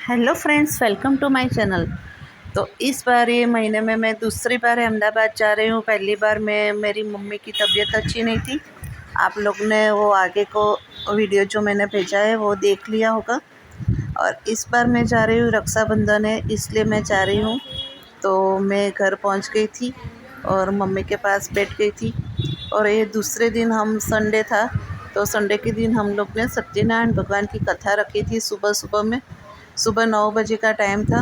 Hello friends, welcome to my channel. तो इस बार ये महीने में मैं दूसरी बार अहमदाबाद जा रही हूँ। पहली बार मैं मेरी मम्मी की तबीयत अच्छी नहीं थी। आप लोग ने वो आगे को वीडियो जो मैंने भेजा है वो देख लिया होगा। और इस बार मैं जा रही हूँ, रक्षाबंधन है इसलिए मैं जा रही हूँ। तो मैं घर पहुँच गई थी और मम्मी के पास बैठ गई थी। और ये दूसरे दिन हम संडे था, तो संडे के दिन हम लोग ने सत्यनारायण भगवान की कथा रखी थी। सुबह सुबह में सुबह 9 बजे का टाइम था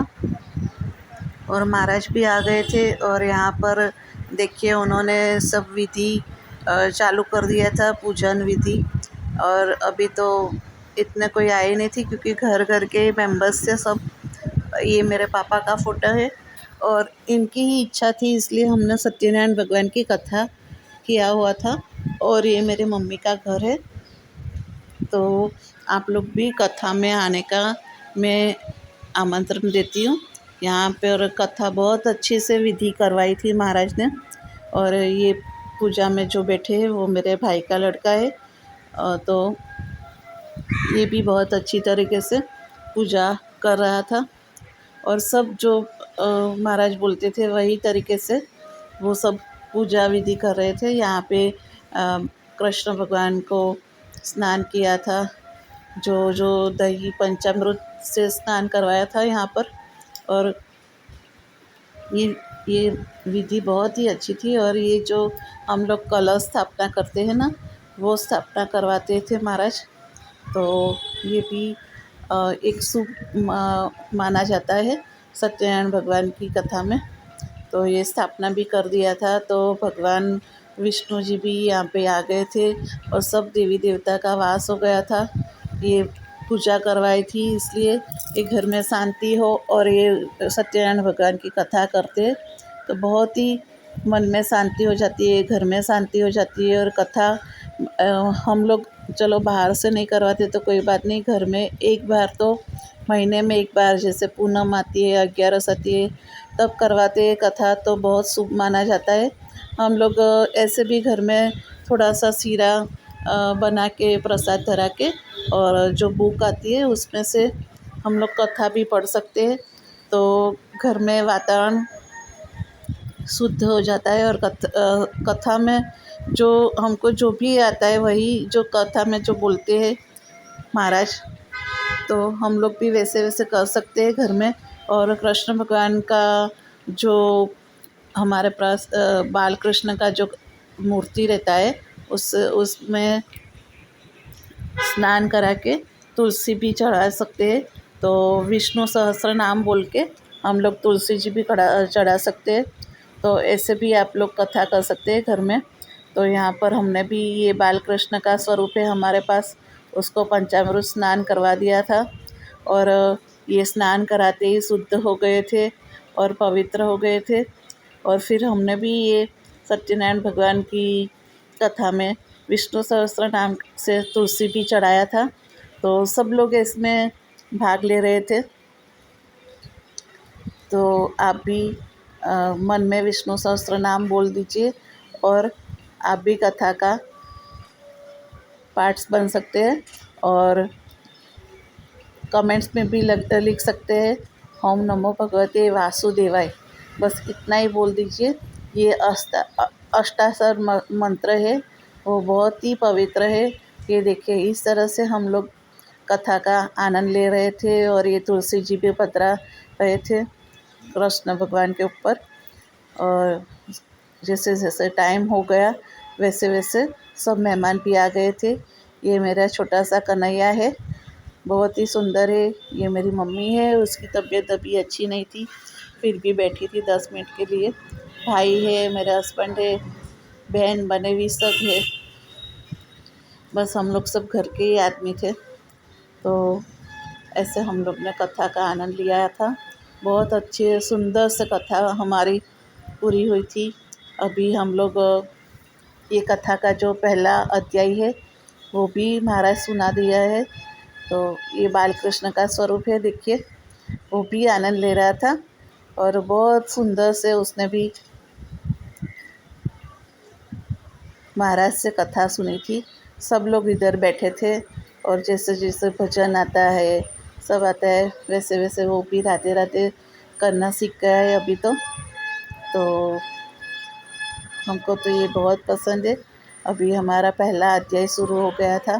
और महाराज भी आ गए थे। और यहाँ पर देखिए उन्होंने सब विधि चालू कर दिया था, पूजन विधि। और अभी तो इतने कोई आए नहीं थी क्योंकि घर घर के मेंबर्स थे सब। ये मेरे पापा का फ़ोटो है और इनकी ही इच्छा थी इसलिए हमने सत्यनारायण भगवान की कथा किया हुआ था। और ये मेरी मम्मी का घर है। तो आप लोग भी कथा में आने का मैं आमंत्रण देती हूँ। यहाँ पर कथा बहुत अच्छे से विधि करवाई थी महाराज ने। और ये पूजा में जो बैठे हैं वो मेरे भाई का लड़का है। तो ये भी बहुत अच्छी तरीके से पूजा कर रहा था और सब जो महाराज बोलते थे वही तरीके से वो सब पूजा विधि कर रहे थे। यहाँ पे कृष्ण भगवान को स्नान किया था, जो जो दही पंचामृत से स्नान करवाया था यहाँ पर। और ये विधि बहुत ही अच्छी थी। और ये जो हम लोग कलश स्थापना करते हैं ना, वो स्थापना करवाते थे महाराज। तो ये भी एक शुभ माना जाता है सत्यनारायण भगवान की कथा में। तो ये स्थापना भी कर दिया था। तो भगवान विष्णु जी भी यहाँ पे आ गए थे और सब देवी देवता का वास हो गया था। ये पूजा करवाई थी इसलिए कि घर में शांति हो। और ये सत्यनारायण भगवान की कथा करते तो बहुत ही मन में शांति हो जाती है, घर में शांति हो जाती है। और कथा हम लोग चलो बाहर से नहीं करवाते तो कोई बात नहीं, घर में एक बार तो महीने में एक बार जैसे पूनम आती है, 11 आती है, तब करवाते हैं कथा। तो बहुत शुभ माना जाता है। हम लोग ऐसे भी घर में थोड़ा सा सीरा बना के प्रसाद धरा के और जो बुक आती है उसमें से हम लोग कथा भी पढ़ सकते हैं। तो घर में वातावरण शुद्ध हो जाता है। और कथा में जो हमको जो भी आता है वही जो कथा में जो बोलते हैं महाराज, तो हम लोग भी वैसे वैसे कर सकते हैं घर में। और कृष्ण भगवान का जो हमारे पास बाल कृष्ण का जो मूर्ति रहता है उसमें स्नान करा के तुलसी भी चढ़ा सकते हैं। तो विष्णु सहस्त्र नाम बोल के हम लोग तुलसी जी भी चढ़ा सकते हैं। तो ऐसे भी आप लोग कथा कर सकते हैं घर में। तो यहाँ पर हमने भी ये बाल कृष्ण का स्वरूप है हमारे पास, उसको पंचामृत स्नान करवा दिया था। और ये स्नान कराते ही शुद्ध हो गए थे और पवित्र हो गए थे। और फिर हमने भी ये सत्यनारायण भगवान की कथा में विष्णु सहस्त्र नाम से तुलसी भी चढ़ाया था। तो सब लोग इसमें भाग ले रहे थे। तो आप भी मन में विष्णु सहस्त्र नाम बोल दीजिए और आप भी कथा का पार्ट्स बन सकते हैं। और कमेंट्स में भी लिख सकते हैं ओम नमो भगवते वासुदेवाय, बस इतना ही बोल दीजिए। ये अष्टाक्षर मंत्र है, वो बहुत ही पवित्र है। ये देखिए इस तरह से हम लोग कथा का आनंद ले रहे थे। और ये तुलसी जी भी पधरा रहे थे कृष्ण भगवान के ऊपर। और जैसे जैसे टाइम हो गया वैसे वैसे सब मेहमान भी आ गए थे। ये मेरा छोटा सा कन्हैया है, बहुत ही सुंदर है। ये मेरी मम्मी है, उसकी तबीयत अभी अच्छी नहीं थी फिर भी बैठी थी 10 मिनट के लिए। भाई है, मेरा हस्बैंड है, बहन बनेवी सब है। बस हम लोग सब घर के ही आदमी थे। तो ऐसे हम लोग ने कथा का आनंद लिया था। बहुत अच्छे सुंदर से कथा हमारी पूरी हुई थी। अभी हम लोग ये कथा का जो पहला अध्याय है वो भी महाराज सुना दिया है। तो ये बाल कृष्ण का स्वरूप है, देखिए वो भी आनंद ले रहा था और बहुत सुंदर से उसने भी महाराज से कथा सुनी थी। सब लोग इधर बैठे थे और जैसे जैसे भजन आता है, सब आता है, वैसे वैसे वो भी राधे राधे करना सीख गया है अभी तो हमको तो ये बहुत पसंद है। अभी हमारा पहला अध्याय शुरू हो गया था,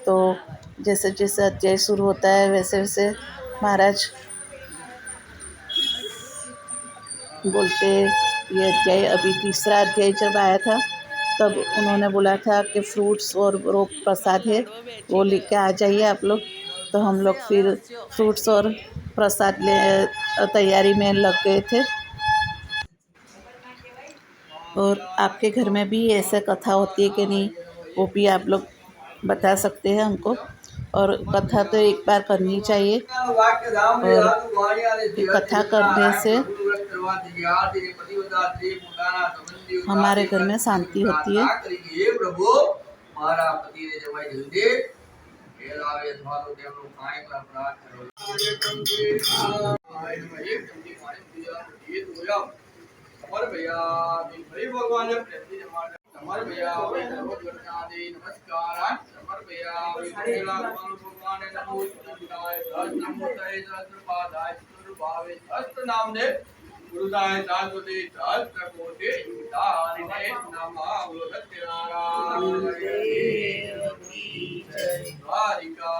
तो जैसे जैसे अध्याय शुरू होता है वैसे वैसे महाराज बोलते, ये अध्याय अभी तीसरा अध्याय जब आया था तब उन्होंने बोला था कि फ्रूट्स और वो प्रसाद है वो लेके आ जाइए आप लोग। तो हम लोग फिर फ्रूट्स और प्रसाद ले तैयारी में लग गए थे। और आपके घर में भी ऐसे कथा होती है कि नहीं, वो भी आप लोग बता सकते हैं हमको। और कथा तो एक बार करनी चाहिए, और ये कथा करने से हमारे घर में शांति होती है। समर्पयामि हरि भगवान प्रेम समर्पयामि सर्वज्ञादि नमस्कारान् समर्पयामि भगवान नमो बुद्धाय सहस्रमूर्तये सहस्रपादाय सहस्रभावे सहस्रनामने गुरुदाय शाश्वते सहस्रकोटे युक्तानिने नमः बोलो सत्यनारायण देव की जय। द्वारिका